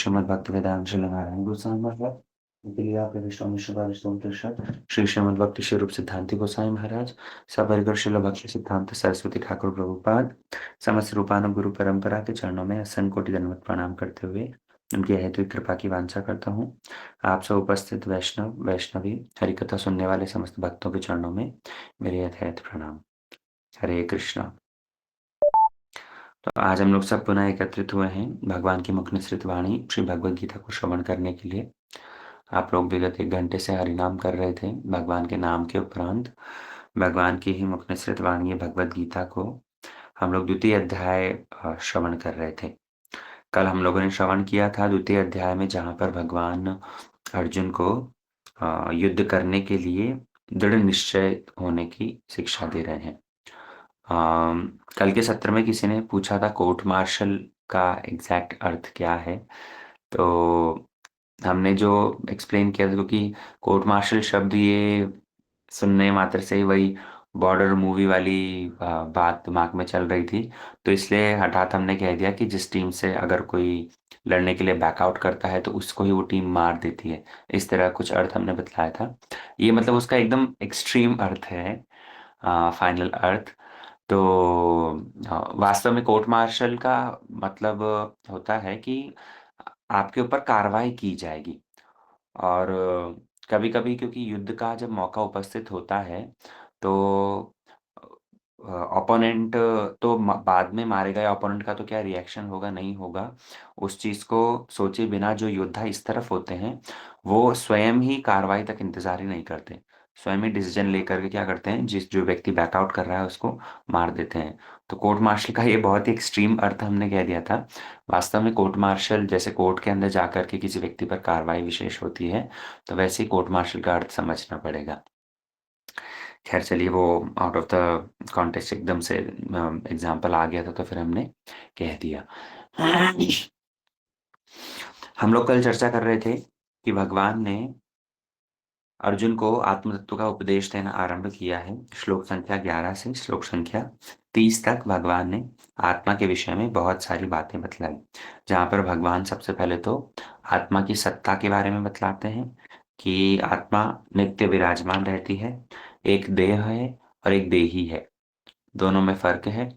श्रीमद्भक्तिवेदांत श्रीनारायण गोस्वामी महाराज दिव्या विष्णु श्री श्रीमद्भक्ति स्वरूप सिद्धांति गोस्वामी महाराज सपरिकर श्रील भक्ति सिद्धांत सरस्वती ठाकुर प्रभुपाद समस्त रूपानुग गुरु परंपरा के चरणों में असंख्य कोटि दंडवत प्रणाम करते हुए उनकी हेतु कृपा की वांछा करता हूँ। आप सब उपस्थित वैष्णव वैष्णवी हरिकथा सुनने वाले समस्त भक्तों के चरणों में मेरे यथायथ प्रणाम। हरे कृष्णा। तो आज हम लोग सब पुनः एकत्रित हुए हैं भगवान की मुख निसृत वाणी श्री भगवद गीता को श्रवण करने के लिए। आप लोग विगत 1 घंटे से हरिनाम कर रहे थे। भगवान के नाम के उपरांत भगवान की ही मुख निसृत वाणी भगवद गीता को हम लोग द्वितीय अध्याय श्रवण कर रहे थे। कल हम लोगों ने श्रवण किया था द्वितीय अध्याय में, जहाँ पर भगवान अर्जुन को युद्ध करने के लिए दृढ़ निश्चय होने की शिक्षा दे रहे हैं। कल के सत्र में किसी ने पूछा था कोर्ट मार्शल का एग्जैक्ट अर्थ क्या है, तो हमने जो एक्सप्लेन किया था, क्योंकि कोर्ट मार्शल शब्द ये सुनने मात्र से ही वही बॉर्डर मूवी वाली बात दिमाग में चल रही थी, तो इसलिए हठात हमने कह दिया कि जिस टीम से अगर कोई लड़ने के लिए बैकआउट करता है तो उसको ही वो टीम मार देती है। इस तरह कुछ अर्थ हमने बतलाया था। ये मतलब उसका एकदम एक्सट्रीम अर्थ है, फाइनल अर्थ। तो वास्तव में कोर्ट मार्शल का मतलब होता है कि आपके ऊपर कार्रवाई की जाएगी। और कभी कभी क्योंकि युद्ध का जब मौका उपस्थित होता है तो ओपोनेंट तो बाद में मारे गए ओपोनेंट का तो क्या रिएक्शन होगा नहीं होगा, उस चीज को सोचे बिना जो योद्धा इस तरफ होते हैं वो स्वयं ही कार्रवाई तक इंतजार ही नहीं करते। स्वयं ही डिसीजन लेकर के क्या करते हैं, जिस जो व्यक्ति बैकआउट कर रहा है उसको मार देते हैं। तो कोर्ट मार्शल का ये बहुत ही एक्सट्रीम अर्थ हमने कह दिया था। वास्तव में कोर्ट मार्शल जैसे कोर्ट के अंदर जाकर के किसी व्यक्ति पर कार्रवाई विशेष होती है, तो वैसे ही कोर्ट मार्शल का अर्थ समझना पड़ेगा। खैर चलिए, वो आउट ऑफ द कॉन्टेक्स्ट एकदम से एग्जाम्पल आ गया था तो फिर हमने कह दिया। हम लोग कल चर्चा कर रहे थे कि भगवान ने अर्जुन को आत्म तत्व का उपदेश देना आरंभ किया है। श्लोक संख्या 11 से श्लोक संख्या 30 तक भगवान ने आत्मा के विषय में बहुत सारी बातें बतलाई, जहाँ पर भगवान सबसे पहले तो आत्मा की सत्ता के बारे में बतलाते हैं कि आत्मा नित्य विराजमान रहती है, एक देह है और एक देही है, दोनों में फर्क है।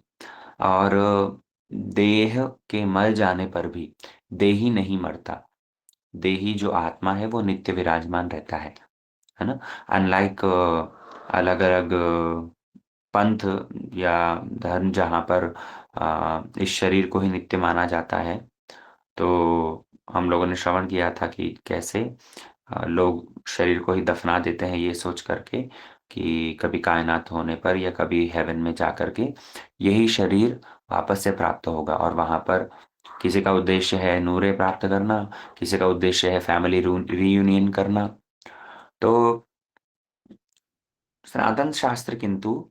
और देह के मर जाने पर भी देही नहीं मरता, देही जो आत्मा है वो नित्य विराजमान रहता है ना। अनलाइक अलग अलग पंथ या धर्म जहाँ पर इस शरीर को ही नित्य माना जाता है, तो हम लोगों ने श्रवण किया था कि कैसे लोग शरीर को ही दफना देते हैं ये सोच करके कि कभी कायनात होने पर या कभी हेवन में जा करके यही शरीर वापस से प्राप्त होगा, और वहां पर किसी का उद्देश्य है नूरे प्राप्त करना, किसी का उद्देश्य है फैमिली रीयूनियन करना। तो सनातन शास्त्र किंतु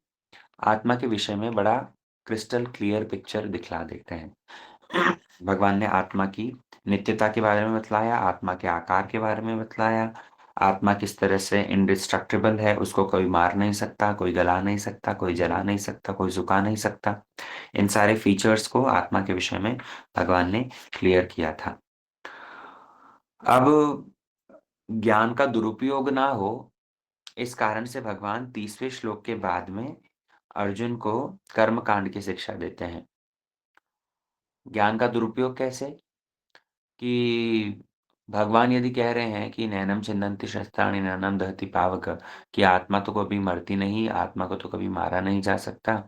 आत्मा के विषय में बड़ा क्रिस्टल क्लियर पिक्चर दिखला देते हैं। भगवान ने आत्मा की नित्यता के बारे में बतलाया, आत्मा के आकार के बारे में बतलाया, आत्मा किस तरह से इंडिस्ट्रक्टिबल है, उसको कोई मार नहीं सकता, कोई गला नहीं सकता, कोई जला नहीं सकता, कोई झुका नहीं सकता। इन सारे फीचर्स को आत्मा के विषय में भगवान ने क्लियर किया था। अब ज्ञान का दुरुपयोग ना हो, इस कारण से भगवान 30वें श्लोक के बाद में अर्जुन को कर्म कांड की शिक्षा देते हैं। ज्ञान का दुरुपयोग कैसे, कि भगवान यदि कह रहे हैं कि नैनम छिन्दन्ति शस्त्राणि नैनम दहति पावक, कि आत्मा तो कभी मरती नहीं, आत्मा को तो कभी मारा नहीं जा सकता,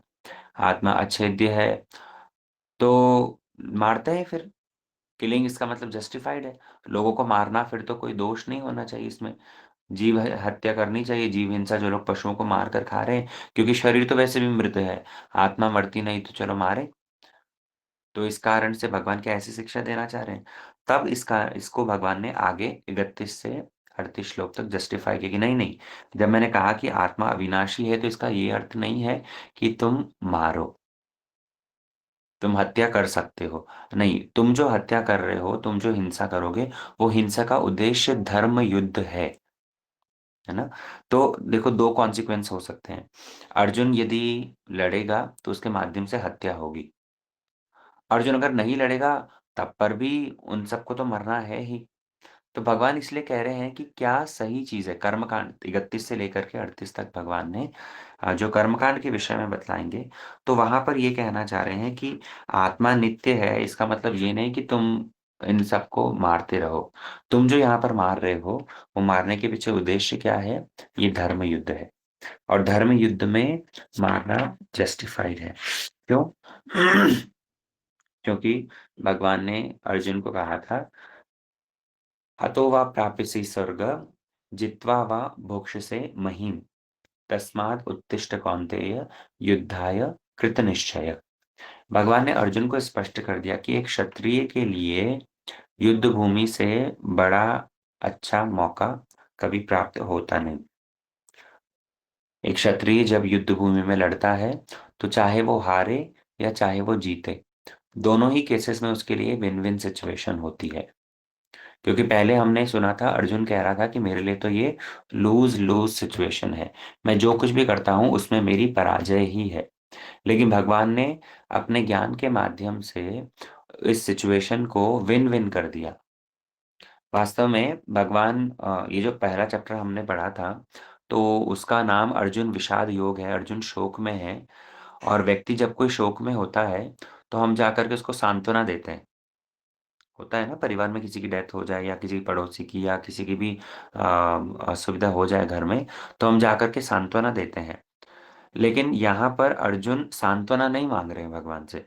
आत्मा अच्छेद्य है, तो मारते हैं फिर। किलिंग इसका मतलब जस्टिफाइड है, लोगों को मारना फिर तो कोई दोष नहीं होना चाहिए इसमें। जीव हत्या करनी चाहिए, जीव हिंसा जो लोग पशुओं को मार कर खा रहे हैं, क्योंकि शरीर तो वैसे भी मृत है, आत्मा मरती नहीं तो चलो मारे। तो इस कारण से भगवान क्या ऐसी शिक्षा देना चाह रहे हैं। तब इसको भगवान ने आगे 31 से 38 श्लोक तक जस्टिफाई किया कि नहीं नहीं, जब मैंने कहा कि आत्मा अविनाशी है तो इसका ये अर्थ नहीं है कि तुम मारो, तुम हत्या कर सकते हो, नहीं, तुम जो हत्या कर रहे हो, तुम जो हिंसा करोगे, वो हिंसा का उद्देश्य धर्म युद्ध है ना। तो देखो, दो कॉन्सिक्वेंस हो सकते हैं। अर्जुन यदि लड़ेगा तो उसके माध्यम से हत्या होगी, अर्जुन अगर नहीं लड़ेगा तब पर भी उन सबको तो मरना है ही। तो भगवान इसलिए कह रहे हैं कि क्या सही चीज़ है। कर्मकांड 31 से लेकर के 38 तक भगवान ने जो कर्मकांड के विषय में बतलाएँगे, तो वहाँ पर ये कहना चाह रहे हैं कि आत्मा नित्य है, इसका मतलब ये नहीं कि तुम इन सबको मारते रहो। तुम जो यहाँ पर मार रहे हो, वो मारने के पीछे उद्देश्य क्या है? ये धर्म युद्ध है और धर्म युद्ध में मारना जस्टिफाइड है। क्यों? क्योंकि भगवान ने अर्जुन को कहा था, हतो वा प्राप्यसि स्वर्ग जित्वा वा भोक्ष्यसे महीम् तस्मात् उत्तिष्ठ कौन्तेय युद्धाय कृतनिश्चय। भगवान ने अर्जुन को स्पष्ट कर दिया कि एक क्षत्रिय के लिए युद्ध भूमि से बड़ा अच्छा मौका कभी प्राप्त होता नहीं। एक क्षत्रिय जब युद्ध भूमि में लड़ता है, तो चाहे वो हारे या चाहे वो जीते, दोनों ही केसेस में उसके लिए विन विन सिचुएशन होती है। क्योंकि पहले हमने सुना था, अर्जुन कह रहा था कि मेरे लिए तो ये लूज लूज सिचुएशन है, मैं जो कुछ भी करता हूँ उसमें मेरी पराजय ही है। लेकिन भगवान ने अपने ज्ञान के माध्यम से इस सिचुएशन को विन विन कर दिया। वास्तव में भगवान ये जो पहला चैप्टर हमने पढ़ा था, तो उसका नाम अर्जुन विषाद योग है। अर्जुन शोक में है और व्यक्ति जब कोई शोक में होता है, तो हम जाकर के उसको सांत्वना देते हैं। होता है ना, परिवार में किसी की डेथ हो जाए या किसी पड़ोसी की या किसी की भी असुविधा हो जाए घर में, तो हम जाकर के सांत्वना देते हैं। लेकिन यहाँ पर अर्जुन सांत्वना नहीं मांग रहे हैं भगवान से।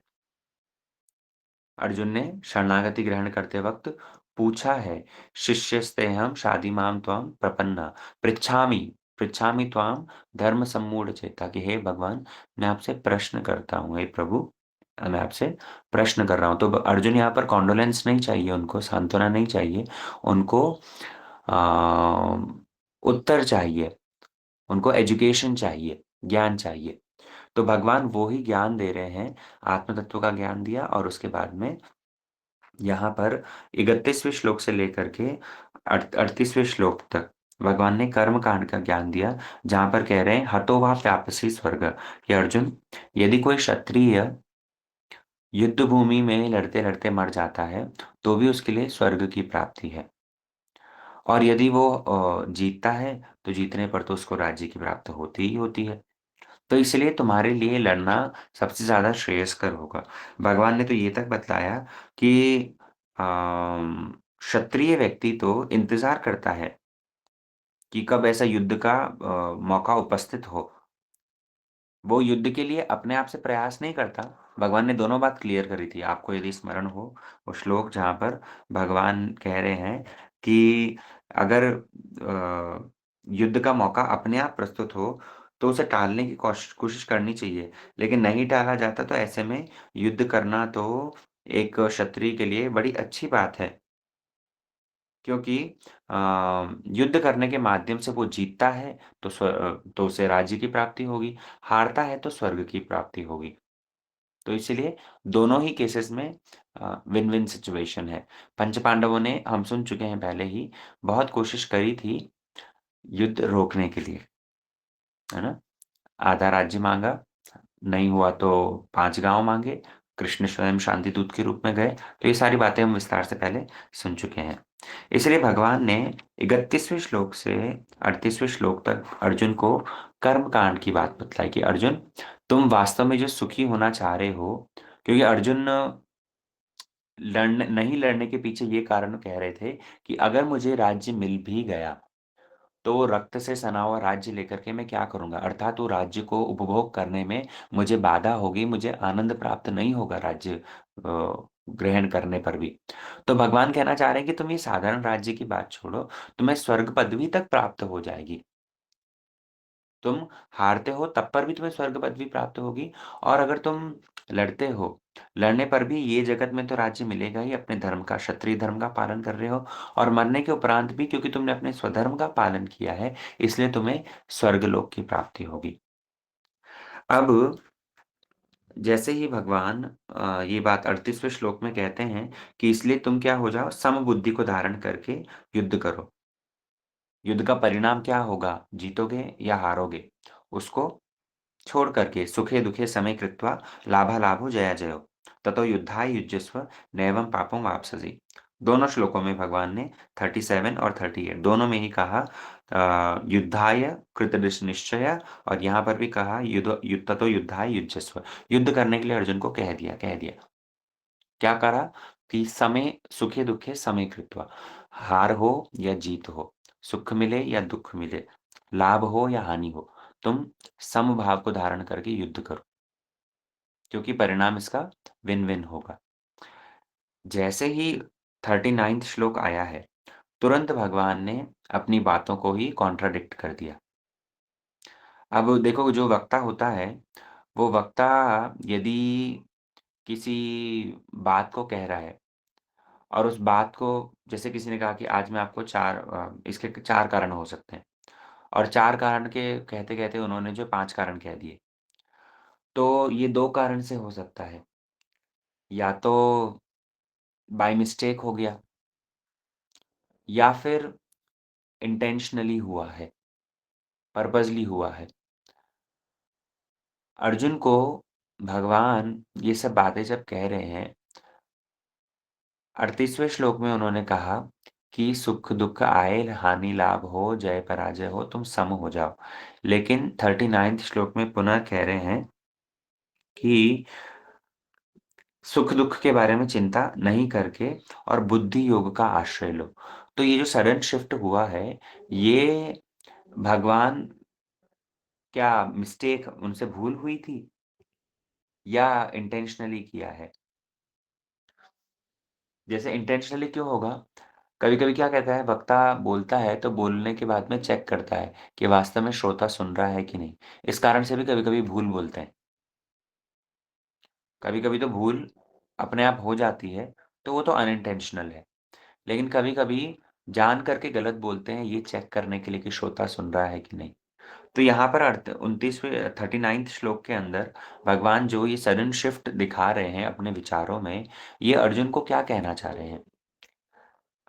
अर्जुन ने शरणागति ग्रहण करते वक्त पूछा है, शिष्यस्तेहम शादीमाम त्वाम प्रपन्ना पृच्छामि पृच्छामि त्वाम धर्म सम्मूढ़ चेता, कि हे भगवान, मैं आपसे प्रश्न करता हूँ, हे प्रभु, मैं आपसे प्रश्न कर रहा हूँ। तो अर्जुन यहाँ पर कॉन्डोलेंस नहीं चाहिए, उनको सांत्वना नहीं चाहिए, उनको आ, उत्तर चाहिए, उनको एजुकेशन चाहिए, ज्ञान चाहिए। तो भगवान वो ही ज्ञान दे रहे हैं, आत्म तत्व का ज्ञान दिया और उसके बाद में यहाँ पर 31वें श्लोक से लेकर के 38वें श्लोक तक भगवान ने कर्म कांड का ज्ञान दिया, जहां पर कह रहे हैं, हतो वह प्यापसी स्वर्ग, कि अर्जुन, यदि कोई क्षत्रिय युद्ध भूमि में लड़ते लड़ते मर जाता है, तो भी उसके लिए स्वर्ग की प्राप्ति है। और यदि वो जीतता है, तो जीतने पर तो उसको राज्य की प्राप्ति होती ही होती है। तो इसलिए तुम्हारे लिए लड़ना सबसे ज़्यादा श्रेयस्कर होगा। भगवान ने तो ये तक बतलाया कि क्षत्रिय व्यक्ति तो इंतज़ार करता है कि कब ऐसा युद्ध का मौका उपस्थित हो। वो युद्ध के लिए अपने आप से प्रयास नहीं करता। भगवान ने दोनों बात क्लियर करी थी। आपको यदि स्मरण हो, वो श्लोक जहाँ पर भगवान कह रहे हैं कि अगर युद्ध का मौका अपने आप प्रस्तुत हो, तो उसे टालने की कोशिश करनी चाहिए। लेकिन नहीं टाला जाता, तो ऐसे में युद्ध करना तो एक क्षत्रिय के लिए बड़ी अच्छी बात है। क्योंकि अ, युद्ध करने के माध्यम से वो जीतता है, तो उसे राज्य की प्राप्ति होगी, हारता है तो स्वर्ग की प्राप्ति होगी। तो इसीलिए दोनों ही केसेस में विन-विन सिचुएशन है। पंच पांडवों ने, हम सुन चुके हैं पहले ही, बहुत कोशिश करी थी युद्ध रोकने के लिए, है ना? आधा राज्य माँगा, नहीं हुआ तो 5 गाँव माँगे, कृष्ण स्वयं शांति दूत के रूप में गए। तो ये सारी बातें हम विस्तार से पहले सुन चुके हैं। इसलिए भगवान ने 31वें श्लोक से 38वें श्लोक तक अर्जुन को कर्म कांड की बात बतलाई कि अर्जुन, तुम वास्तव में जो सुखी होना चाह रहे हो, क्योंकि अर्जुन नहीं लड़ने के पीछे ये कारण कह रहे थे कि अगर मुझे राज्य मिल भी गया, तो रक्त से सना हुआ राज्य लेकर के मैं क्या करूँगा? अर्थात वो राज्य को उपभोग करने में मुझे बाधा होगी, मुझे आनंद प्राप्त नहीं होगा राज्य ग्रहण करने पर भी। तो भगवान कहना चाह रहे हैं कि तुम ये साधारण राज्य की बात छोड़ो, तुम्हें स्वर्ग पदवी तक प्राप्त हो जाएगी। तुम हारते हो तब पर भी तुम्हें स्वर्ग पदवी प्राप्त होगी, और अगर तुम लड़ते हो, लड़ने पर भी ये जगत में तो राज्य मिलेगा ही, अपने धर्म का, क्षत्रिय धर्म का पालन कर रहे हो, और मरने के उपरांत भी क्योंकि तुमने अपने स्वधर्म का पालन किया है, इसलिए तुम्हें स्वर्गलोक की प्राप्ति होगी। अब जैसे ही भगवान ये बात 38वें श्लोक में कहते हैं कि इसलिए तुम क्या हो जाओ, समबुद्धि को धारण करके युद्ध करो। युद्ध का परिणाम क्या होगा? जीतोगे या हारोगे? उसको छोड़ करके सुखे दुखे समे कृत्वा लाभालाभो जयाजयो। ततो युद्धाय युज्यस्व नैवं पापं वाप्स्यसि। दोनों श्लोकों में भगवान ने 37 और 38 दोनों में ही कहा युद्धाय कृतनिश्चय, और यहाँ पर भी कहा ततो युद्धाय युज्यस्व। युद्ध करने के लिए अर्जुन को कह दिया। क्या करा कि समय सुखे दुखे समय कृत्वा, हार हो या जीत हो, सुख मिले या दुख मिले, लाभ हो या हानि हो, तुम समभाव को धारण करके युद्ध करो, क्योंकि परिणाम इसका विन विन होगा। जैसे ही 39th श्लोक आया है, तुरंत भगवान ने अपनी बातों को ही कॉन्ट्राडिक्ट कर दिया। अब देखो, जो वक्ता होता है, वो वक्ता यदि किसी बात को कह रहा है और उस बात को, जैसे किसी ने कहा कि आज मैं आपको इसके 4 कारण हो सकते हैं, और 4 कारण के कहते-कहते उन्होंने जो 5 कारण कह दिए। तो ये 2 कारण से हो सकता है, या तो बाय मिस्टेक हो गया, या फिर इंटेंशनली हुआ है, पर्पज़ली हुआ है। अर्जुन को भगवान ये सब बातें जब कह रहे हैं, 38वें श्लोक में उन्होंने कहा कि सुख-दुःख आए, हानि-लाभ हो, जय-पराजय हो, तुम सम हो जाओ। लेकिन 39th श्लोक में पुनः कह रहे हैं कि सुख-दुःख के बारे में चिंता नहीं करके और बुद्धि योग का आश्रय लो। तो ये जो सडन शिफ्ट हुआ है, ये भगवान, क्या मिस्टेक उनसे भूल हुई थी या इंटेंशनली किया है? जैसे इंटेंशनली क्यों होगा? कभी-कभी क्या कहता है, वक्ता बोलता है तो बोलने के बाद में चेक करता है कि वास्तव में श्रोता सुन रहा है कि नहीं। इस कारण से भी कभी-कभी भूल बोलते हैं। कभी-कभी तो भूल अपने आप हो जाती है, तो वो तो अनइंटेंशनल है। लेकिन कभी-कभी जान करके गलत बोलते हैं, ये चेक करने के लिए कि श्रोता सुन रहा है कि नहीं। तो यहाँ पर 29वें 39th श्लोक के अंदर भगवान जो ये सडन शिफ्ट दिखा रहे हैं अपने विचारों में, ये अर्जुन को क्या कहना चाह रहे हैं?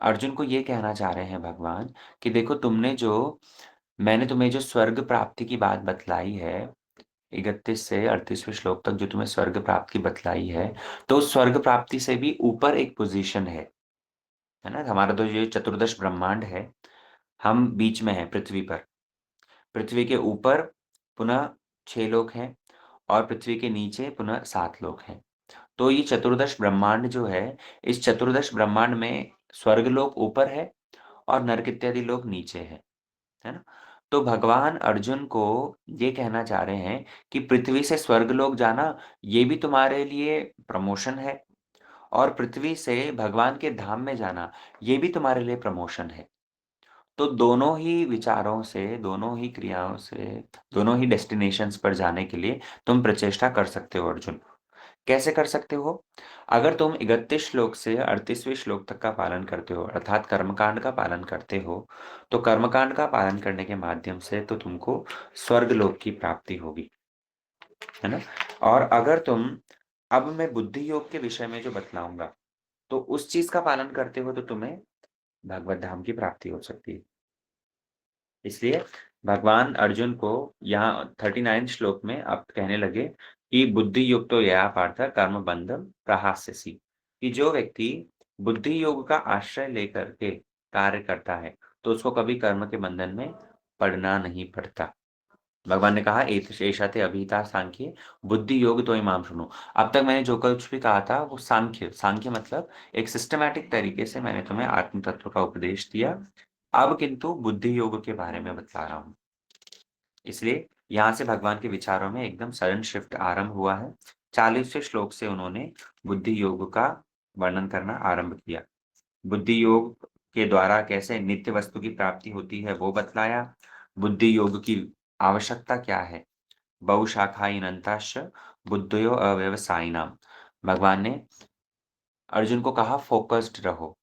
अर्जुन को ये कहना चाह रहे हैं भगवान कि देखो, मैंने तुम्हें जो स्वर्ग प्राप्ति की बात बतलाई है, 31 से 38वें श्लोक तक जो तुम्हें स्वर्ग प्राप्ति बतलाई है, तो उस स्वर्ग प्राप्ति से भी ऊपर एक पोज़ीशन है ना? हमारा तो ये चतुर्दश ब्रह्मांड है, हम बीच में हैं पृथ्वी पर। पृथ्वी के ऊपर पुनः 6 लोक हैं, और पृथ्वी के नीचे पुनः 7 लोक हैं। तो ये चतुर्दश ब्रह्मांड जो है, इस चतुर्दश ब्रह्मांड में स्वर्गलोक ऊपर है और नर्क इत्यादि लोक नीचे है ना? तो भगवान अर्जुन को ये कहना चाह रहे हैं कि पृथ्वी से स्वर्गलोक जाना, ये भी तुम्हारे लिए प्रमोशन है, और पृथ्वी से भगवान के धाम में जाना, ये भी तुम्हारे लिए प्रमोशन है। तो दोनों ही विचारों से, दोनों ही क्रियाओं से, दोनों ही डेस्टिनेशंस पर जाने के लिए तुम प्रचेष्टा कर सकते हो अर्जुन। कैसे कर सकते हो? अगर तुम 31 श्लोक से 38वें श्लोक तक का पालन करते हो, अर्थात कर्मकांड का पालन करते हो, तो कर्मकांड का पालन करने के माध्यम से तो तुमको स्वर्गलोक की प्राप्ति होगी, है ना? और अगर तुम, अब मैं बुद्धि योग के विषय में जो बतलाऊँगा, तो उस चीज़ का पालन करते हो तो तुम्हें भगवत धाम की प्राप्ति हो सकती है। इसलिए भगवान अर्जुन को यहाँ 39 श्लोक में अब कहने लगे कि बुद्धि युक्तो यया पार्थ कर्म बंधम प्रहास्यसि, कि जो व्यक्ति बुद्धि योग का आश्रय लेकर के कार्य करता है, तो उसको कभी कर्म के बंधन में पड़ना नहीं पड़ता। भगवान ने कहा एषा ते अभिहिता सांख्ये बुद्धि योग तो इमाम शृणु। अब तक मैंने जो कुछ भी कहा था वो सांख्य मतलब एक सिस्टमैटिक तरीके से मैंने तुम्हें आत्म तत्व का उपदेश दिया। अब किंतु बुद्धि योग के बारे में बता रहा हूँ। इसलिए यहाँ से भगवान के विचारों में एकदम सडन शिफ्ट आरंभ हुआ है। 40वें श्लोक से उन्होंने बुद्धि योग का वर्णन करना आरंभ किया। बुद्धि योग के द्वारा कैसे नित्य वस्तु की प्राप्ति होती है वो बतलाया। बुद्धि योग की आवश्यकता क्या है? बहुशाखाइनन्ताश्च बुद्धयो अव्यवसायिनाम्। भगवान ने अर्जुन को कहा फ़ोकस्ड रहो,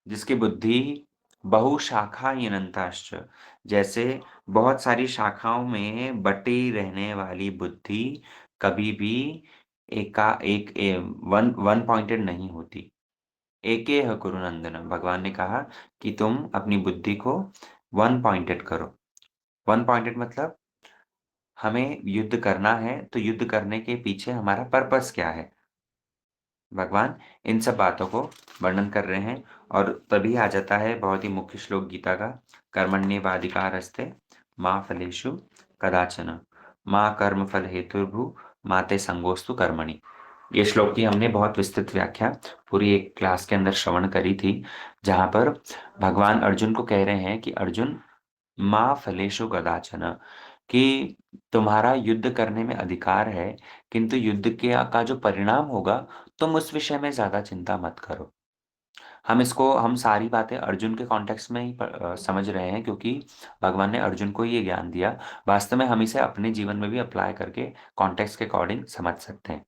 जिसकी बुद्धि बहुशाखाइनन्ताश्च, जैसे बहुत सारी शाखाओं में बटी रहने वाली बुद्धि कभी भी एका एक ए वन वन पॉइंटेड नहीं होती। एकेह कुरु नन्दन, भगवान ने कहा कि तुम अपनी बुद्धि को वन पॉइंटेड करो। वन पॉइंटेड मतलब हमें युद्ध करना है, तो युद्ध करने के पीछे हमारा पर्पस क्या है? भगवान इन सब बातों को वर्णन कर रहे हैं और तभी आ जाता है बहुत ही मुख्य श्लोक गीता का, कर्मण्येवाधिकारस्ते मा फलेषु कदाचन, मा कर्मफल हेतुर्भुः मा ते संगोऽस्तु कर्मणि। ये श्लोक की हमने बहुत विस्तृत व्याख्या पूरी एक क्लास के अंदर श्रवण करी थी, जहाँ पर भगवान अर्जुन को कह रहे हैं कि अर्जुन, मा फलेषु कदाचन, कि तुम्हारा युद्ध करने में अधिकार है, किंतु युद्ध के का जो परिणाम होगा, तुम उस विषय में ज़्यादा चिंता मत करो। हम सारी बातें अर्जुन के कॉन्टेक्स्ट में ही समझ रहे हैं, क्योंकि भगवान ने अर्जुन को ये ज्ञान दिया। वास्तव में हम इसे अपने जीवन में भी अप्लाई करके कॉन्टेक्स्ट के अकॉर्डिंग समझ सकते हैं।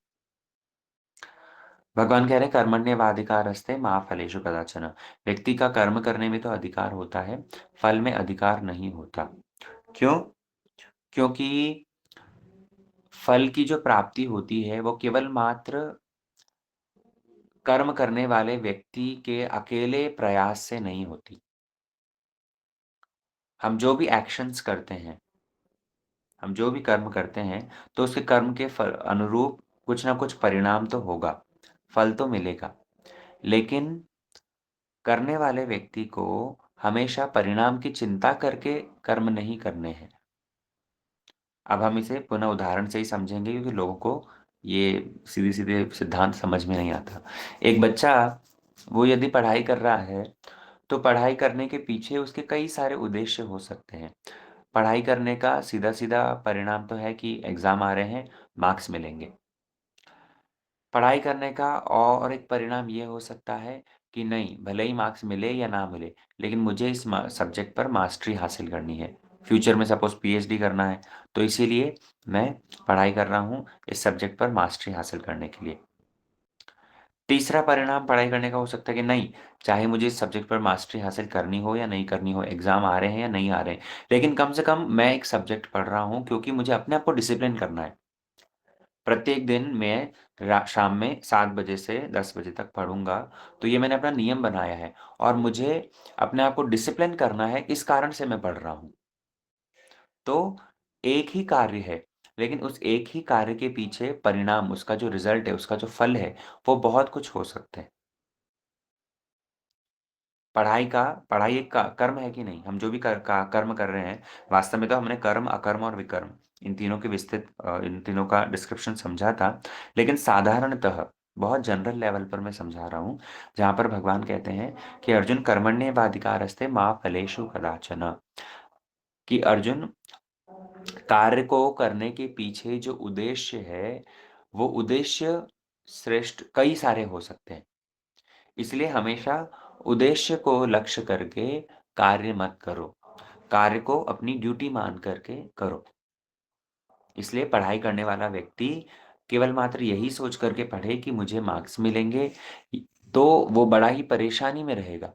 भगवान कह रहे हैं कर्मण्येवाधिकारस्ते मा फलेषु कदाचन। व्यक्ति का कर्म करने में तो अधिकार होता है, फल में अधिकार नहीं होता। क्यों? क्योंकि फल की जो प्राप्ति होती है वो केवल मात्र कर्म करने वाले व्यक्ति के अकेले प्रयास से नहीं होती। हम जो भी एक्शंस करते हैं, हम जो भी कर्म करते हैं, तो उसके कर्म के फल अनुरूप कुछ ना कुछ परिणाम तो होगा, फल तो मिलेगा। लेकिन करने वाले व्यक्ति को हमेशा परिणाम की चिंता करके कर्म नहीं करने हैं। अब हम इसे पुनः उदाहरण से ही समझेंगे, क्योंकि लोगों को ये सीधे-सीधे सिद्धांत समझ में नहीं आता। एक बच्चा, वो यदि पढ़ाई कर रहा है, तो पढ़ाई करने के पीछे उसके कई सारे उद्देश्य हो सकते हैं। पढ़ाई करने का सीधा-सीधा परिणाम तो है कि एग्ज़ाम आ रहे हैं, मार्क्स मिलेंगे। पढ़ाई करने का और एक परिणाम ये हो सकता है कि नहीं, भले ही मार्क्स मिले या ना मिले, लेकिन मुझे इस सब्जेक्ट पर मास्टरी हासिल करनी है। फ्यूचर में सपोज़ पीएचडी करना है, तो इसीलिए मैं पढ़ाई कर रहा हूँ इस सब्जेक्ट पर मास्टरी हासिल करने के लिए। तीसरा परिणाम पढ़ाई करने का हो सकता है कि नहीं, चाहे मुझे इस सब्जेक्ट पर मास्टरी हासिल करनी हो या नहीं करनी हो, एग्ज़ाम आ रहे हैं या नहीं आ रहे हैं, लेकिन कम से कम मैं एक सब्जेक्ट पढ़ रहा हूँ, क्योंकि मुझे अपने आप को डिसिप्लिन करना है। प्रत्येक दिन मैं शाम में 7 बजे से 10 बजे तक पढ़ूँगा, तो ये मैंने अपना नियम बनाया है और मुझे अपने आप को डिसिप्लिन करना है, इस कारण से मैं पढ़ रहा हूँ। तो एक ही कार्य है, लेकिन उस एक ही कार्य के पीछे परिणाम, उसका जो रिज़ल्ट है, उसका जो फल है, वो बहुत कुछ हो सकते हैं। पढ़ाई एक कर्म है कि नहीं? हम जो भी कर्म कर रहे हैं, वास्तव में तो हमने कर्म, अकर्म और विकर्म, इन तीनों की इन तीनों का डिस्क्रिप्शन समझा था। लेकिन साधारणतः बहुत जनरल लेवल पर मैं समझा रहा हूँ, जहाँ पर भगवान कहते हैं कि अर्जुन, कर्मण्येवाधिकारस्ते मा फलेषु कदाचन, कि अर्जुन, कार्य को करने के पीछे जो उद्देश्य है, वो उद्देश्य श्रेष्ठ कई सारे हो सकते हैं। इसलिए हमेशा उद्देश्य को लक्ष्य करके कार्य मत करो। कार्य को अपनी ड्यूटी मान करके करो। इसलिए पढ़ाई करने वाला व्यक्ति केवल मात्र यही सोच कर के पढ़े कि मुझे मार्क्स मिलेंगे, तो वो बड़ा ही परेशानी में रहेगा।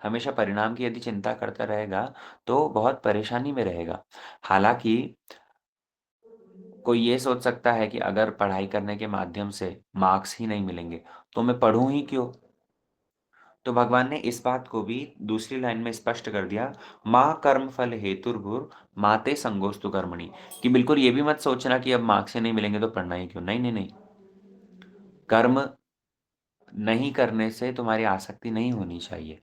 हमेशा परिणाम की यदि चिंता करता रहेगा, तो बहुत परेशानी में रहेगा। हालाँकि कोई ये सोच सकता है कि अगर पढ़ाई करने के माध्यम से मार्क्स ही नहीं मिलेंगे, तो मैं पढ़ूँ ही क्यों? तो भगवान ने इस बात को भी दूसरी लाइन में स्पष्ट कर दिया, माँ कर्मफल हेतुर्भुर माते संगोस्तु कर्मणि, कि बिल्कुल ये भी मत सोचना कि अब मार्क्स ही नहीं मिलेंगे तो पढ़ना ही क्यों? नहीं, नहीं, नहीं। कर्म नहीं करने से तुम्हारी आसक्ति नहीं होनी चाहिए।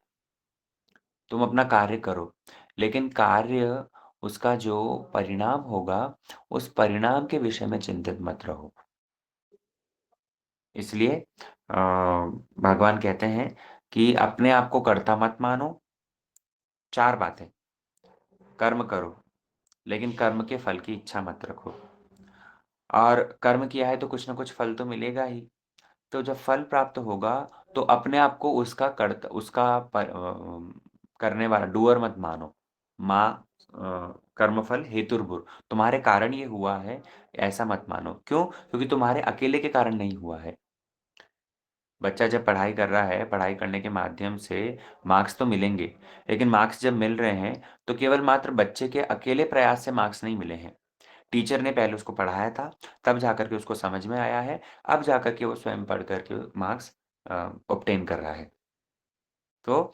तुम अपना कार्य करो, लेकिन कार्य, उसका जो परिणाम होगा, उस परिणाम के विषय में चिंतित मत रहो। इसलिए भगवान कहते हैं कि अपने आप को कर्ता मत मानो। 4 बातें, कर्म करो, लेकिन कर्म के फल की इच्छा मत रखो। और कर्म किया है तो कुछ न कुछ फल तो मिलेगा ही। तो जब फल प्राप्त होगा, तो अपने आप को करने वाला डूअर मत मानो। माँ कर्मफल हेतुर्भुर, तुम्हारे कारण ये हुआ है, ऐसा मत मानो। क्यों? क्योंकि तुम्हारे अकेले के कारण नहीं हुआ है। बच्चा जब पढ़ाई कर रहा है, पढ़ाई करने के माध्यम से मार्क्स तो मिलेंगे, लेकिन मार्क्स जब मिल रहे हैं, तो केवल मात्र बच्चे के अकेले प्रयास से मार्क्स नहीं मिले हैं। टीचर ने पहले उसको पढ़ाया था, तब जाकर के उसको समझ में आया है, अब जाकर के वो स्वयं पढ़ कर के मार्क्स ऑब्टेन कर रहा है। तो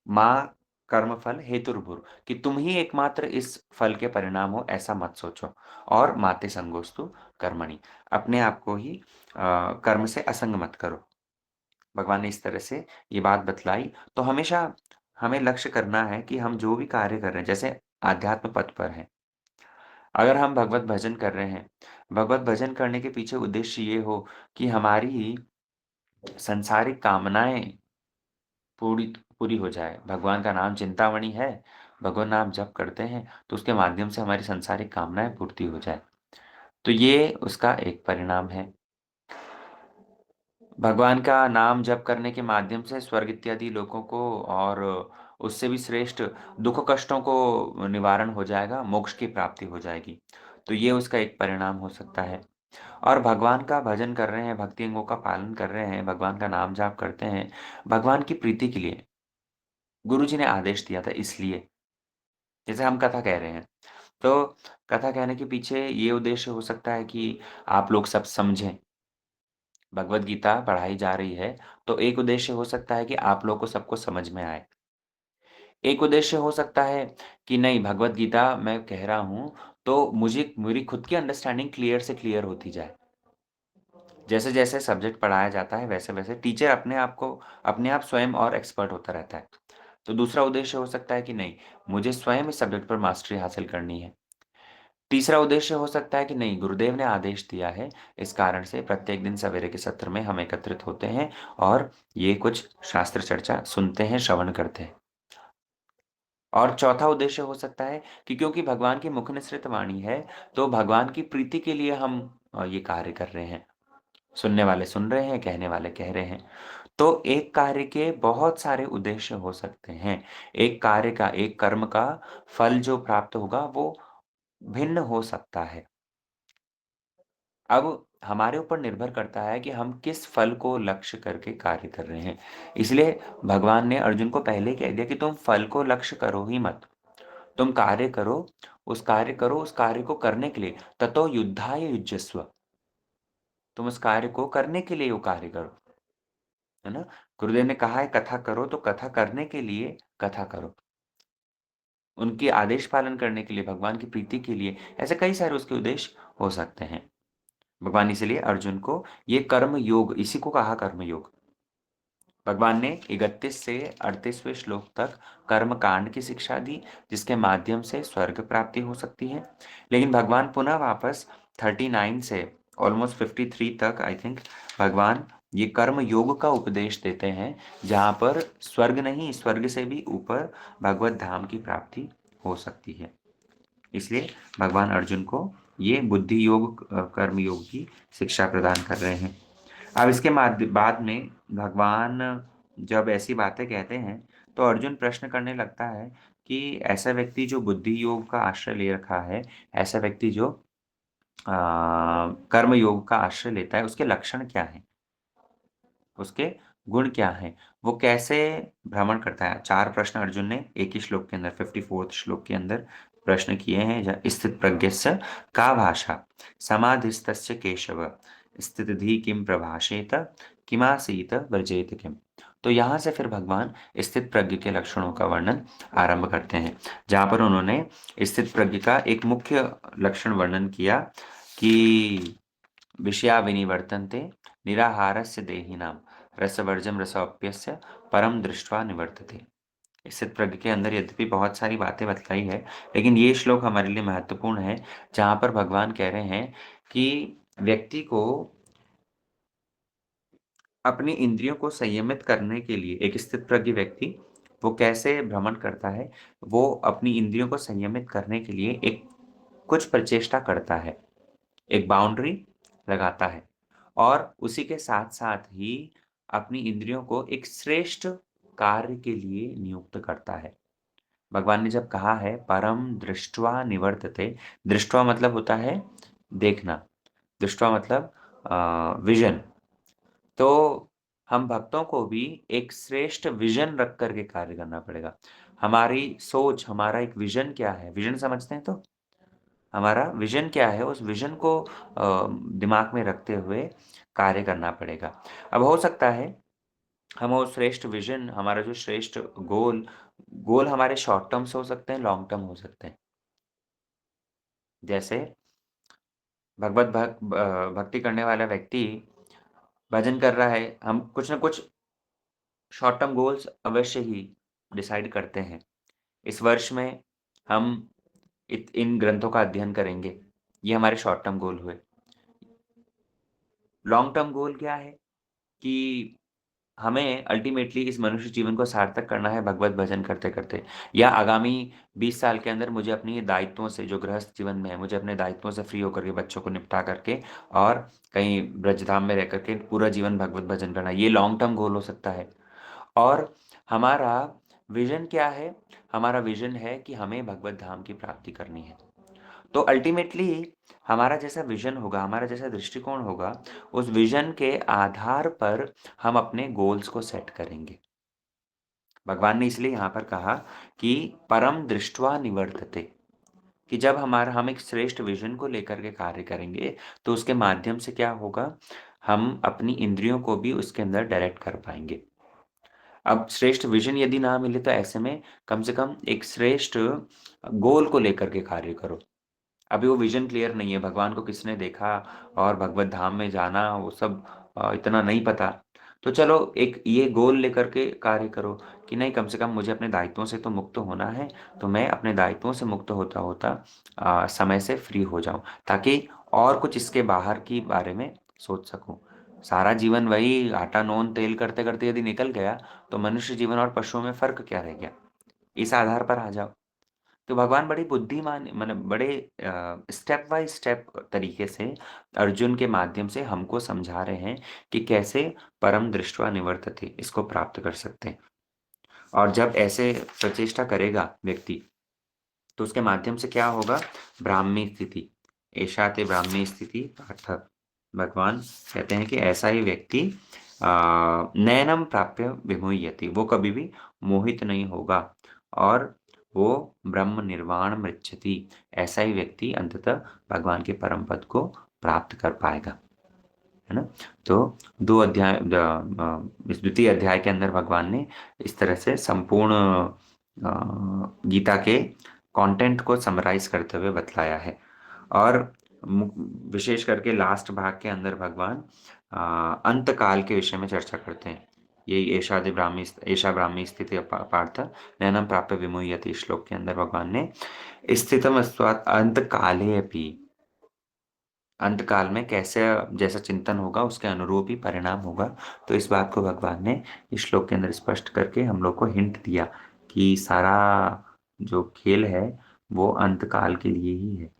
माँ कर्मफल हेतुर्भुर, कि तुम ही एकमात्र इस फल के परिणाम हो ऐसा मत सोचो। और माते संगोस्तु कर्मणि, अपने आप को ही कर्म से असंग मत करो। भगवान ने इस तरह से ये बात बतलाई। तो हमेशा हमें लक्ष्य करना है कि हम जो भी कार्य कर रहे हैं, जैसे आध्यात्म पथ पर हैं, अगर हम भगवत भजन कर रहे हैं, भगवत भजन करने के पीछे उद्देश्य ये हो कि हमारी सांसारिक कामनाएँ पूरी पूरी हो जाए। भगवान का नाम चिंतामणि है, भगवान नाम जप करते हैं, तो उसके माध्यम से हमारी सांसारिक कामनाएँ पूर्ति हो जाए। तो ये उसका एक परिणाम है। भगवान का नाम जप करने के माध्यम से स्वर्ग इत्यादि लोकों को और उससे भी श्रेष्ठ दुख कष्टों को निवारण हो जाएगा, मोक्ष की प्राप्ति हो जाएगी। तो ये उसका एक परिणाम हो सकता है। और भगवान का भजन कर रहे हैं, भक्ति अंगों का पालन कर रहे हैं, भगवान का नाम जाप करते हैं, भगवान की प्रीति के लिए। गुरुजी ने आदेश दिया था इसलिए, जैसे हम कथा कह रहे हैं, तो कथा कहने के पीछे ये उद्देश्य हो सकता है कि आप लोग सब समझें। भगवद गीता पढ़ाई जा रही है, तो एक उद्देश्य हो सकता है कि आप लोग को सबको समझ में आए। एक उद्देश्य हो सकता है कि नहीं, भगवद गीता मैं कह रहा हूँ, तो मुझे मेरी खुद की अंडरस्टैंडिंग क्लियर से क्लियर होती जाए। जैसे-जैसे सब्जेक्ट पढ़ाया जाता है, वैसे-वैसे टीचर अपने आप स्वयं और एक्सपर्ट होता रहता है। तो दूसरा उद्देश्य हो सकता है कि नहीं, मुझे स्वयं इस सब्जेक्ट पर मास्टरी हासिल करनी है। तीसरा उद्देश्य हो सकता है कि नहीं, गुरुदेव ने आदेश दिया है, इस कारण से प्रत्येक दिन सवेरे के सत्र में हम एकत्रित होते हैं और ये कुछ शास्त्र चर्चा सुनते हैं, श्रवण करते हैं। और चौथा उद्देश्य हो सकता है कि क्योंकि भगवान की मुख निसृत वाणी है, तो भगवान की प्रीति के लिए हम ये कार्य कर रहे हैं। सुनने वाले सुन रहे हैं, कहने वाले कह रहे हैं। तो एक कार्य के बहुत सारे उद्देश्य हो सकते हैं। एक कार्य का, एक कर्म का फल जो प्राप्त होगा, वो भिन्न हो सकता है। अब हमारे ऊपर निर्भर करता है कि हम किस फल को लक्ष्य करके कार्य कर रहे हैं। इसलिए भगवान ने अर्जुन को पहले ही कह दिया कि तुम फल को लक्ष्य करो ही मत। तुम कार्य करो, उस कार्य को करने के लिए ततो युद्धाय युज्यस्व। तुम उस कार्य को करने के लिए वो कार्य करो, है ना? गुरुदेव ने कहा है कथा करो, तो कथा करने के लिए कथा करो। उनके आदेश पालन करने के लिए, भगवान की प्रीति के लिए, ऐसे कई सारे उसके उद्देश्य हो सकते हैं। भगवान इसीलिए अर्जुन को ये कर्म योग, इसी को कहा कर्म योग। भगवान ने 31 से 38वें श्लोक तक कर्म कांड की शिक्षा दी, जिसके माध्यम से स्वर्ग प्राप्ति हो सकती है। लेकिन भगवान पुनः वापस 39 से ऑलमोस्ट 53 तक आई थिंक भगवान ये कर्म योग का उपदेश देते हैं, जहाँ पर स्वर्ग नहीं, स्वर्ग से भी ऊपर भगवत धाम की प्राप्ति हो सकती है। इसलिए भगवान अर्जुन को ये बुद्धि योग, कर्म योग की शिक्षा प्रदान कर रहे हैं। अब इसके बाद में भगवान जब ऐसी बातें कहते हैं, तो अर्जुन प्रश्न करने लगता है कि ऐसा व्यक्ति जो बुद्धि योग का आश्रय ले रखा है, ऐसा व्यक्ति जो कर्म योग का आश्रय लेता है, उसके लक्षण क्या हैं? उसके गुण क्या हैं? वो कैसे भ्रमण करता है? 4 प्रश्न अर्जुन ने एक ही श्लोक के अंदर 54th श्लोक के अंदर प्रश्न किए हैं। स्थितप्रज्ञस्य का भाषा, समाधिस्तस्य केशव, स्थितधि किम प्रभाषेत, किमासीत व्रजेत किम। तो यहाँ से फिर भगवान स्थित प्रज्ञ के लक्षणों का वर्णन आरंभ करते हैं, जहाँ पर उन्होंने स्थित प्रज्ञ का एक मुख्य लक्षण वर्णन किया कि विषया विनिवर्तन्ते निराहारस्य देहिनां रसवर्जं रसोऽप्यस्य परम दृष्ट्वा निवर्तते। स्थित प्रज्ञ के अंदर यद्यपि बहुत सारी बातें बतलाई है, लेकिन ये श्लोक हमारे लिए महत्वपूर्ण है, जहाँ पर भगवान कह रहे हैं कि व्यक्ति को अपनी इंद्रियों को संयमित करने के लिए, एक स्थित प्रज्ञ व्यक्ति वो कैसे भ्रमण करता है, वो अपनी इंद्रियों को संयमित करने के लिए एक कुछ प्रचेष्टा करता है, एक बाउंड्री लगाता है और उसी के साथ-साथ ही अपनी इंद्रियों को एक श्रेष्ठ कार्य के लिए नियुक्त करता है। भगवान ने जब कहा है परम दृष्ट्वा निवर्तते, दृष्ट्वा मतलब होता है देखना, दृष्ट्वा मतलब विज़न। तो हम भक्तों को भी एक श्रेष्ठ विज़न रख कर के कार्य करना पड़ेगा। हमारी सोच, हमारा एक विज़न क्या है? विज़न समझते हैं तो? हमारा विज़न क्या है, उस विज़न को दिमाग में रखते हुए कार्य करना पड़ेगा। अब हो सकता है हम वो श्रेष्ठ विज़न, हमारा जो श्रेष्ठ गोल गोल हमारे शॉर्ट टर्म्स हो सकते हैं, लॉन्ग टर्म हो सकते हैं। जैसे भक्ति करने वाला व्यक्ति भजन कर रहा है, हम कुछ न कुछ शॉर्ट टर्म गोल्स अवश्य ही डिसाइड करते हैं। इस वर्ष में हम इन ग्रंथों का अध्ययन करेंगे, ये हमारे शॉर्ट टर्म गोल हुए। लॉन्ग टर्म गोल क्या है कि हमें अल्टीमेटली इस मनुष्य जीवन को सार्थक करना है भगवत भजन करते-करते, या आगामी 20 साल के अंदर मुझे अपनी दायित्वों से, जो गृहस्थ जीवन में है, मुझे अपने दायित्वों से फ्री होकर के बच्चों को निपटा करके और कहीं ब्रजधाम में रह कर के पूरा जीवन भगवत भजन करना, ये लॉन्ग टर्म गोल हो सकता है। और हमारा विज़न क्या है? हमारा विज़न है कि हमें भगवत धाम की प्राप्ति करनी है। तो अल्टीमेटली हमारा जैसा विज़न होगा, हमारा जैसा दृष्टिकोण होगा, उस विज़न के आधार पर हम अपने गोल्स को सेट करेंगे। भगवान ने इसलिए यहाँ पर कहा कि परम दृष्ट्वा निवर्तते, कि जब हम एक श्रेष्ठ विज़न को लेकर के कार्य करेंगे, तो उसके माध्यम से क्या होगा, हम अपनी इंद्रियों को भी उसके अंदर डायरेक्ट कर पाएँगे। अब श्रेष्ठ विज़न यदि ना मिले तो ऐसे में कम से कम एक श्रेष्ठ गोल को लेकर के कार्य करो। अभी वो विज़न क्लियर नहीं है, भगवान को किसने देखा और भगवत धाम में जाना वो सब इतना नहीं पता। तो चलो एक ये गोल लेकर के कार्य करो कि नहीं, कम से कम मुझे अपने दायित्वों से तो मुक्त होना है, तो मैं अपने दायित्वों से मुक्त होता-होता समय से फ्री हो जाऊँ, ताकि और कुछ इसके बाहर की बारे में सोच सकूँ। सारा जीवन वही आटा, नून, तेल करते-करते यदि निकल गया, तो मनुष्य जीवन और पशुओं में फ़र्क क्या रह गया? इस आधार पर आ जाओ। तो भगवान बड़ी बुद्धिमान मतलब बड़े स्टेप बाय स्टेप तरीके से अर्जुन के माध्यम से हमको समझा रहे हैं कि कैसे परम दृष्ट्वा निवर्तते इसको प्राप्त कर सकते हैं। और जब ऐसे प्रचेष्टा करेगा व्यक्ति, तो उसके माध्यम से क्या होगा, ब्राह्मी स्थिति, एषा ते ब्राह्मी स्थिति पार्थ। भगवान कहते हैं कि ऐसा ही व्यक्ति नैनम प्राप्य विमुह्यति, वो कभी भी मोहित नहीं होगा और वो ब्रह्म निर्वाण मृच्छति, ऐसा ही व्यक्ति अंततः भगवान के परम पद को प्राप्त कर पाएगा, है ना? तो 2 अध्याय इस द्वितीय अध्याय के अंदर भगवान ने इस तरह से संपूर्ण गीता के कंटेंट को समराइज़ करते हुए बतलाया है। और मु विशेष करके लास्ट भाग के अंदर भगवान अंत काल के विषय में चर्चा करते हैं। यही एषा ब्राह्मी स्थिति पार्थ नैनं प्राप्य विमुह्यति श्लोक के अंदर भगवान ने स्थितमस्त्वात् अंत काले अपि, अंत काल में कैसे जैसा चिंतन होगा उसके अनुरूप ही परिणाम होगा। तो इस बात को भगवान ने इस श्लोक के अंदर स्पष्ट करके हम लोग को हिंट दिया कि सारा जो खेल है वो अंत काल के लिए ही है।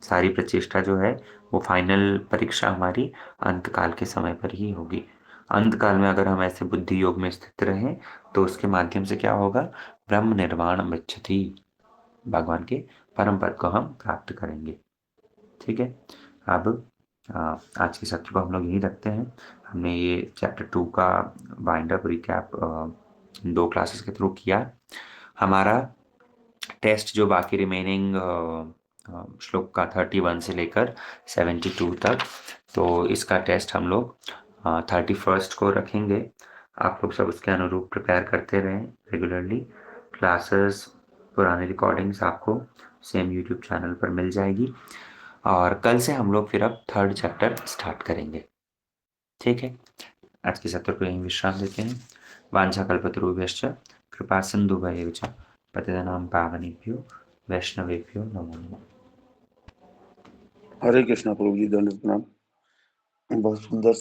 सारी प्रचेष्टा जो है वो फाइनल परीक्षा हमारी अंत काल के समय पर ही होगी। अंत काल में अगर हम ऐसे बुद्धि योग में स्थित रहें तो उसके माध्यम से क्या होगा, ब्रह्म निर्वाण मृच्छति, भगवान के परम पद को हम प्राप्त करेंगे। ठीक है, अब आज के सत्र को हम लोग यहीं रखते हैं। हमने ये चैप्टर 2 का वाइंड अप रिकैप 2 क्लासेस के थ्रू किया। हमारा टेस्ट जो बाकी रिमेनिंग श्लोक का 31 से लेकर 72 तक, तो इसका टेस्ट हम लोग 31st को रखेंगे। आप लोग सब उसके अनुरूप प्रिपेयर करते रहें रेगुलरली। क्लासेस, पुरानी रिकॉर्डिंग्स आपको सेम यूट्यूब चैनल पर मिल जाएगी और कल से हम लोग फिर अब 3rd चैप्टर स्टार्ट करेंगे। ठीक है, आज के सत्र को यहीं विश्राम देते हैं। वाञ्छाकल्पतरुभ्यश्च कृपा सिन्धुभ्येव च पतितानां पावनेभ्यो वैष्णवेभ्यो नमो नमः। हरे कृष्णा प्रभु जी, दंड प्रणाम। बहुत सुंदर